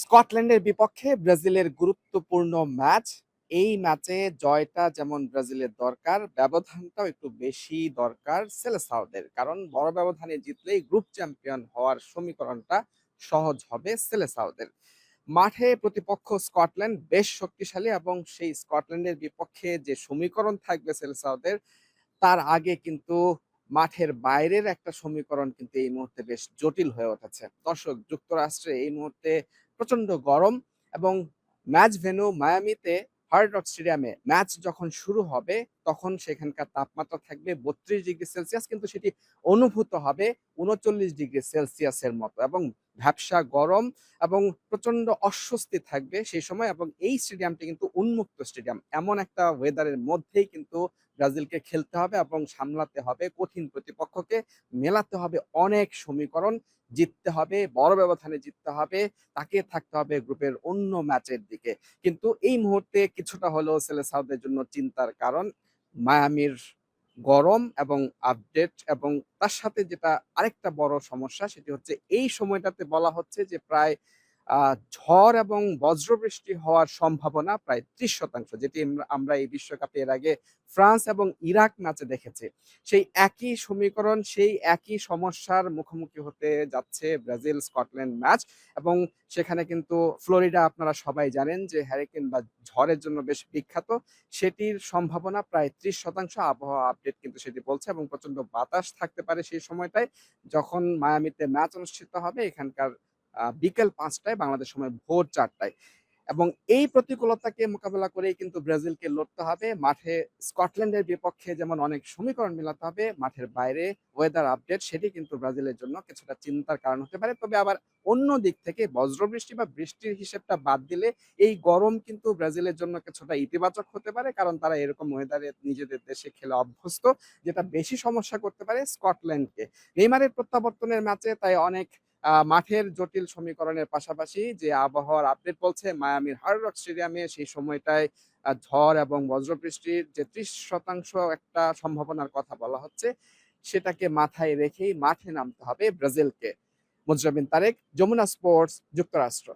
স্কটল্যান্ডের বিপক্ষে ব্রাজিলের গুরুত্বপূর্ণ ম্যাচ। এই ম্যাচে জয়টা যেমন ব্রাজিলের দরকার, ব্যবধানটাও একটু বেশি দরকার সেলেসাওদের। কারণ বড় ব্যবধানে জিতলেই গ্রুপ চ্যাম্পিয়ন হওয়ার সমীকরণটা সহজ হবে সেলেসাওদের। মাঠে প্রতিপক্ষ স্কটল্যান্ড বেশ শক্তিশালী এবং সেই স্কটল্যান্ডের বিপক্ষে যে সমীকরণ থাকবে সেলেসাওদের, তার আগে কিন্তু মাঠের বাইরের একটা সমীকরণ কিন্তু এই মুহূর্তে বেশ জটিল হয়ে উঠেছে। দর্শক, যুক্তরাষ্ট্রে এই মুহূর্তে প্রচন্ড গরম এবং ম্যাচ ভেন্যু মায়ামিতে হার্ড রক স্টেডিয়ামে ম্যাচ যখন শুরু হবে তখন সেখানকার তাপমাত্রা থাকবে 32 ডিগ্রি সেলসিয়াস, কিন্তু সেটি অনুভূত হবে 39 ডিগ্রি সেলসিয়াসের মতো এবং ভ্যাপসা গরম এবং প্রচন্ড অস্বস্তি থাকবে সেই সময়। এবং এই স্টেডিয়ামটি কিন্তু উন্মুক্ত স্টেডিয়াম, এমন একটা ওয়েদারের মধ্যেই কিন্তু ব্রাজিলকে খেলতে হবে এবং সামলাতে হবে কঠিন প্রতিপক্ষকে, মেলাতে হবে অনেক সমীকরণ, জিততে হবে, বড় ব্যবধানে জিততে হবে, তাকিয়ে থাকতে হবে গ্রুপের অন্য ম্যাচের দিকে। কিন্তু এই মুহূর্তে কিছুটা হলেও সেলেসাওদের জন্য চিন্তার কারণ মায়ামির গরম এবং আপডেট, এবং তার সাথে যেটা আরেকটা বড় সমস্যা সেটি হচ্ছে এই সময়টাতে বলা হচ্ছে যে প্রায় ঝড় এবং বজ্রবৃষ্টি হওয়ার সম্ভাবনা প্রায় ৩০%, যেটি আমরা এই বিশ্বকাপে এর আগে ফ্রান্স এবং ইরাক ম্যাচে দেখেছি। সেই একই সমীকরণ, সেই একই সমস্যার মুখোমুখি হতে যাচ্ছে ব্রাজিল স্কটল্যান্ড ম্যাচ। এবং সেখানে কিন্তু ফ্লোরিডা, আপনারা সবাই জানেন যে হ্যারিকেন বা ঝড়ের জন্য বেশ বিখ্যাত। সেটির সম্ভাবনা প্রায় ৩০%, আবহাওয়া আপডেট কিন্তু সেটি বলছে, এবং প্রচন্ড বাতাস থাকতে পারে সেই সময়টায় যখন মায়ামিতে ম্যাচ অনুষ্ঠিত হবে এখানকার বিকেল ৫টায়, বাংলাদেশ সময় ভোর ৪টায়। এবং এই প্রতিকূলতাকে মোকাবেলা করেই কিন্তু ব্রাজিলকে লড়তে হবে। মাঠে স্কটল্যান্ডের বিপক্ষে যেমন অনেক সমীকরণ মেলাতে হবে, মাঠের বাইরে ওয়েদার আপডেট সেটি কিন্তু ব্রাজিলের জন্য কিছুটা চিন্তার কারণ হতে পারে। তবে আবার অন্য দিক থেকে বজ্রবৃষ্টি বা বৃষ্টির হিসেবটা বাদ দিলে এই গরম কিন্তু ব্রাজিলের জন্য কিছুটা ইতিবাচক হতে পারে, কারণ তারা এরকম ওয়েদারে নিজেদের দেশে খেলে অভ্যস্ত, যেটা বেশি সমস্যা করতে পারে স্কটল্যান্ডকে। নেইমারের প্রত্যাবর্তনের ম্যাচে তাই অনেক মাঠের জটিল সমীকরণের পাশাপাশি যে আবহাওয়ার আপডেট বলছে মায়ামির হার্ড রক স্টেডিয়ামে সেই সময়টায় ঝড় এবং বজ্রবৃষ্টির যে ৩০% একটা সম্ভাবনার কথা বলা হচ্ছে, সেটাকে মাথায় রেখেই মাঠে নামতে হবে ব্রাজিলকে। মুজরাবিন তারেক, যমুনা স্পোর্টস, যুক্তরাষ্ট্র।